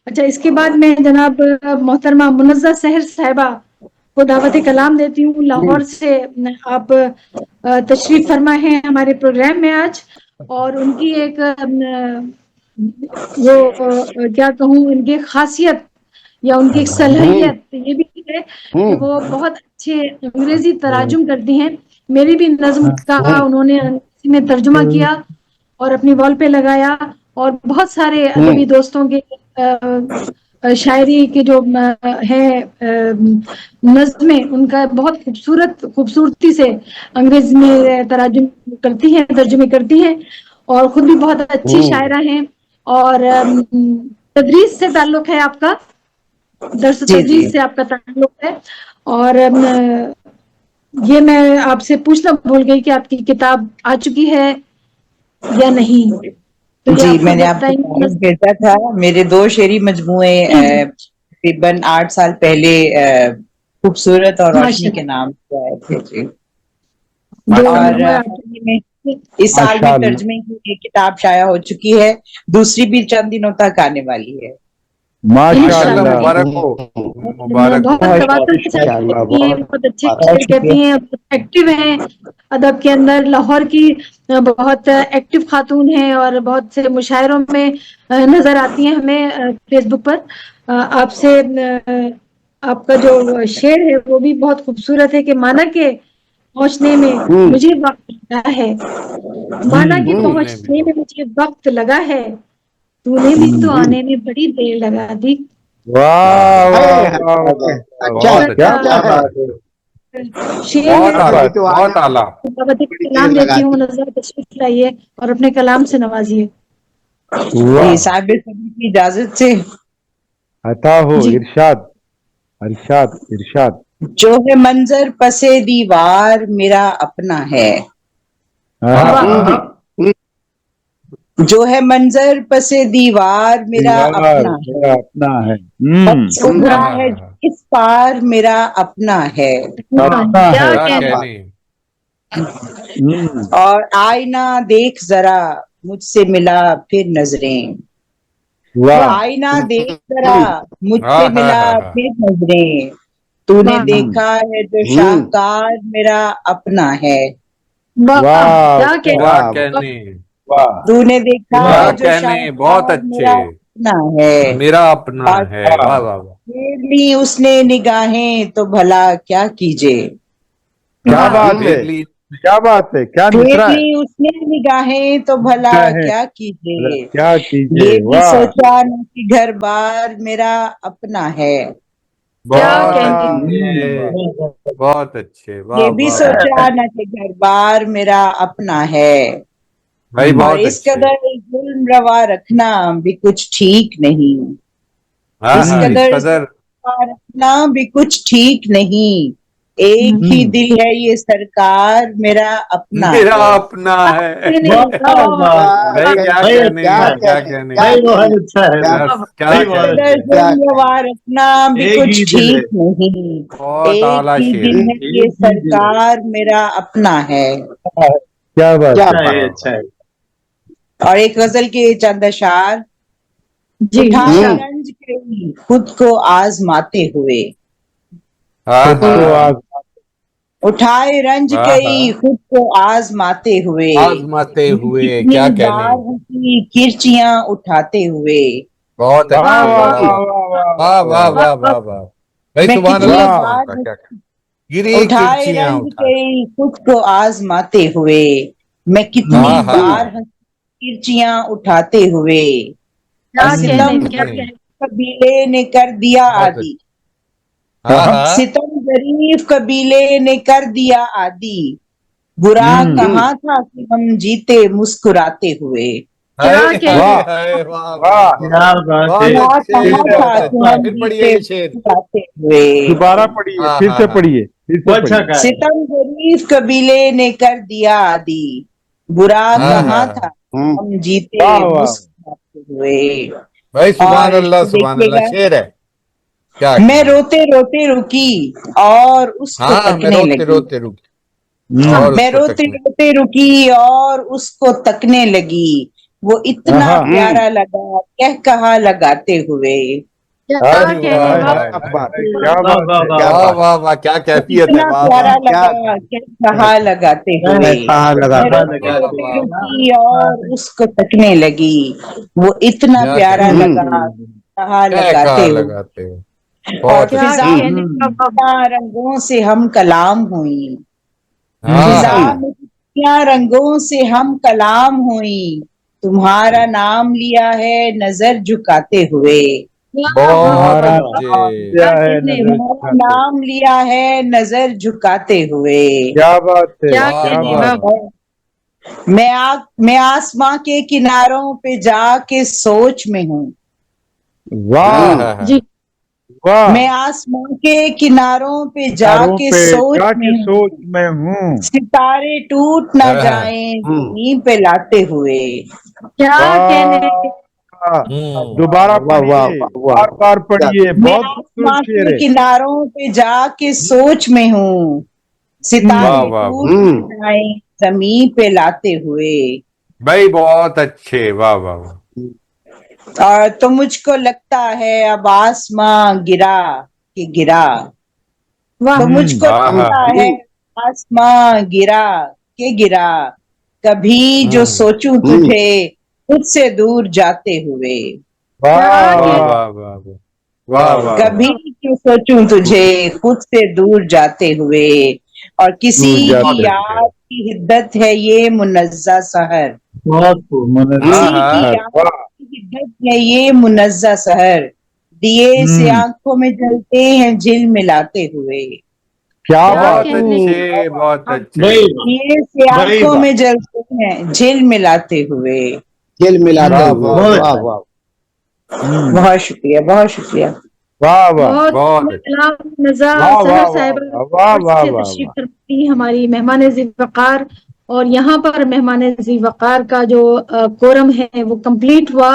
अच्छा, इसके बाद मैं जनाब मोहतरमा मुनज़्ज़ा सहर साहिबा को दावत कलाम देती हूँ। लाहौर से आप तशरीफ फरमा है हमारे प्रोग्राम में आज, और उनकी एक वो क्या कहूँ, उनकी खासियत या उनकी एक सलाहियत ये भी है कि वो बहुत अच्छे अंग्रेजी तराजुम करती हैं। मेरी भी नज्म का उन्होंने अंग्रेजी में तर्जुमा किया और अपनी वॉल पे लगाया, और बहुत सारे अदबी दोस्तों के शायरी के जो है नज़्में, उनका बहुत खूबसूरती से अंग्रेजी में तराजुम करती हैं, तर्जुमे करती हैं, और खुद भी बहुत अच्छी शायरा हैं। और तदरीस से ताल्लुक है आपका, दर्स जी जी। तदरीस से आपका ताल्लुक है। और ये मैं आपसे पूछना भूल गई कि आपकी किताब आ चुकी है या नहीं, तो ये जी, आप खुद मैंने आपको बताएंगे। तारुफ भेजा था। मेरे 2 शेरी मजमूए तकरीबन 8 साल पहले खूबसूरत और रोशनी के माशाल्लाह, नाम से आए थे जी। दो और मजमूए हाल ही में इस साल भी माशाअल्लाह। तर्जमे की एक किताब शाया हो चुकी है, दूसरी भी चंद दिनों तक आने वाली है। माशाअल्लाह, इंशाल्लाह। मुबारक हो, मुबारक हो। बहुत तवज्जो से माशाअल्लाह, करती हैं, बहुत बहुत अच्छे मुबारक। शेर कहती हैं, बहुत एक्टिव हैं अदब के अंदर। लाहौर की बहुत एक्टिव खातून हैं और बहुत से मुशायरों में नजर आती हैं हमें फेसबुक पर। आपसे आपका जो शेर है वो भी बहुत खूबसूरत है कि माना के पहुंचने में मुझे वक्त लगा है, माना के बोलने में पहुंचने में मुझे वक्त लगा है, तूने भी तो आने में बड़ी देर लगा दी। वाह वाह वाह, वाह वाह, अच्छा बहुत क्या अच्छा, क्या बात बात है, शेर बहुत है। क्या आला, बात तो है। बहुत आने आला। दावत बड़ी देर कलाम देती हूँ, लगाती। नजर तशरीफ लाइए और अपने कलाम से नवाजिए। जी, वाह, साहिब सभी की इजाजत से। अता हो जी इरशाद, इरशाद, इरशाद। जो है मंजर पसे दीवार मेरा अपना है, वाह वाह, वाह, जो है मंजर पसे दीवार मेरा दीवार अपना है, मेरा अपना है। बस उभरा हाँ, है इस पार मेरा अपना है, अपना क्या है। क्या क्या कहने। बात। कहने। और आईना देख जरा मुझसे मिला फिर नजरें, वाह। आईना देख जरा मुझसे हाँ हाँ मिला हाँ हाँ, फिर नजरें, तूने वाह देखा है जो शाहकार मेरा अपना है, वाह, वाह क्या क्या क्या कहने। बात। कहने, वाह तूने देखा क्या है वाह जो कहने, बहुत शाहकार अच्छे। मेरा अपना है, मेरा अपना और है, वाह। वाह वाह वाह। फेर ली उसने निगाहें तो भला क्या कीजे, क्या वाह, बात है, फिर ली। क्या बात है, क्या फेर मिसरा है। ली उसने निगाहें तो भला क्या है, क्या कीजे, क्या कीजिए। ये भी वाह। सोचा न कि घर बार मेरा अपना है, क्या बहुत कहने। अच्छे, बहुत अच्छे, वाह ये भी वाह वाह। सोचा न कि घर बार मेरा अपना है, भाई और बहुत इस अच्छे। कदर जुल्म रवा रखना भी कुछ ठीक नहीं, हाँ इस हाँ, इस कदर कदर। जुल्म रवा रखना भी कुछ ठीक नहीं, एक ही दिल है ये सरकार मेरा अपना मेरा है। अपना है। कहने। वाह वाह, वाह, वाह, भाई क्या भाई कहने, क्या क्या कहने, कहने। क्या भाई बहुत कहने, अच्छा है, क्या बस क्या भाई इस बहुत कहने। कदर अच्छा, क्या जुल्म कहने। रवा रखना भी एक कुछ ही दिल है, ठीक नहीं, बहुत एक आला ही शेर दिल है। है ये एक ही दिल है। सरकार मेरा अपना है। क्या बात क्या है। अच्छा बात। है, वाह अच्छा वाह। है। और एक गजल के चंद अशार, जी उठाए इंशाल्लाह। रंज कई खुद को आजमाते हुए, हाँ खुद को हाँ, आज। उठाए रंज वाह कई हाँ, खुद को आजमाते हुए, आजमाते मैं हुए, कितनी क्या कहने। बार हंसी किरचियां उठाते हुए, बहुत वाह अच्छे, वाह वाह वाह वाह वाह वाह वाह वाह वाह वाह। वाह वाह, वाह वाह। भाई मैं सुभान कितनी अल्लाह, वाह। सुभान बार अल्लाह, क्या हंसी कहने। गिरी उठाए किरचियां रंज उठा। कई खुद को आजमाते हुए, मैं कितनी हाँ हाँ बार हाँ, हंसी किरचियां उठाते हुए, और क्या कहने, सितम क्या नहीं, कहने। कबीले ने कर दिया बहुत आदि, अच्छे। हाँ हाँ, सितम गरीब कबीले ने कर दिया आदि, बुरा कहाँ था कि हम जीते मुस्कुराते हुए, क्या हाय कहने। हाय वाह हाय, वाह वाह वाह। वाह। क्या बात है। बहुत बुरा अच्छे, कहाँ फिर था बहुत कि अच्छे, हम फिर पढ़िए जीते ये शेर। मुस्कुराते हुए, दोबारा पढ़िए, हाँ फिर हाँ से हाँ, पढ़िए, फिर वो से अच्छा पढ़िए। कहा है। सितम गरीब कबीले ने कर दिया आदि, बुरा हाँ कहाँ हाँ। था हम जीते वाह वाह। मुस्कुराते हुए। भाई सुभान और अल्लाह, सुभान अल्लाह, देखिएगा, शेर है, क्या मैं कहने। रोते रोते रुकी और उसको हाँ, मैं तकने रोते लगी, रोते रुक हम्म। और मैं उसको रोते तकने। रोते रुकी और उसको तकने लगी, वो इतना हाँ। प्यारा लगा कह कहा लगाते हुए। क्या अरे कहने, वाह, वाह, क्या बात है, क्या बात है, क्या वाह बात वाह वाह, क्या कैफियत है, इतना वाह प्यारा वाह लगा कह कहा लगाते हुए। कहा लगा मैं वाह रोते वाह रुकी और उसको तकने लगी, वो इतना क्या प्यारा कहने, लगा कहा क्या लगाते कहा हुए। लगाते हो, और बहुत क्या फिजा अच्छे। कहने, वाह, वाह, में रंगों से हम कलाम हुई, फिजा हाँ में कितनिया रंगों से हम कलाम हुई, तुम्हारा नाम लिया है नजर झुकाते हुए। वाह, वाह, बहुत तुम्हारा वाह, अच्छे। क्या क्या है कहने, नजर तुम्हारा झुकाते, नाम लिया है नजर झुकाते हुए। क्या बात है, क्या वाह क्या कहने, वाह बात वाह, है, वाह, मैं आसमां के किनारों पे जाके सोच में हूँ। हाँ वाह हाँ हाँ, जी, वाह, मैं आसमां के किनारों पे तारों जाके पे सोच जाके में हूँ, सोच में हूँ, सितारे टूट ना हाँ, जाएं जमीन पे लाते हुए। क्या कहने, वाह, हम्म, दोबारा पढ़िए, बार बार पढ़िए, मैं बहुत खूबसूरत आसमां शेर के है। किनारों पे जाके सोच में हूँ, वाह सितारे वाह टूट ना जाएं जमीन पे लाते हुए। भाई, बहुत अच्छे, वाह वाह वाह, और तो मुझको लगता है अब आसमां गिरा कि गिरा, वाह, तो मुझको हाँ हाँ लगता है आसमां गिरा के गिरा, कभी जो सोचूं तुझे खुद से दूर जाते हुए। क्या वाह वाह कहने, वाह वाह वाह वाह वाह वाह कभी वाह, जो सोचूं तुझे खुद से दूर जाते हुए, और किसी दूर की जाते बहुत हैं, अच्छे, याद की हिद्दत है ये मुनज़्ज़ा सहर, बहुत खूब हाँ किसी की हाँ, याद की हिद्दत है ये मुनज़्ज़ा सहर, दिए से आंखों में जलते हैं झिल मिलाते हुए। क्या क्या बात बहुत है, कहने, अच्छे, बहुत अच्छे, दिए से आंखों में जलते हैं झिल मिलाते हुए। वाह वाह वाह, बहुत शुक्रिया, बहुत शुक्रिया। वाह वाह बहुत बहुत अच्छे, कलाम नज़ा वाह वाह सहर वाह साहिबा वाह वाह से वाह तशरीफ वाह, फरमाई हमारी मेहमान ज़ी वक़ार। और यहाँ पर मेहमान ज़ी वक़ार का जो कोरम है वो कंप्लीट हुआ।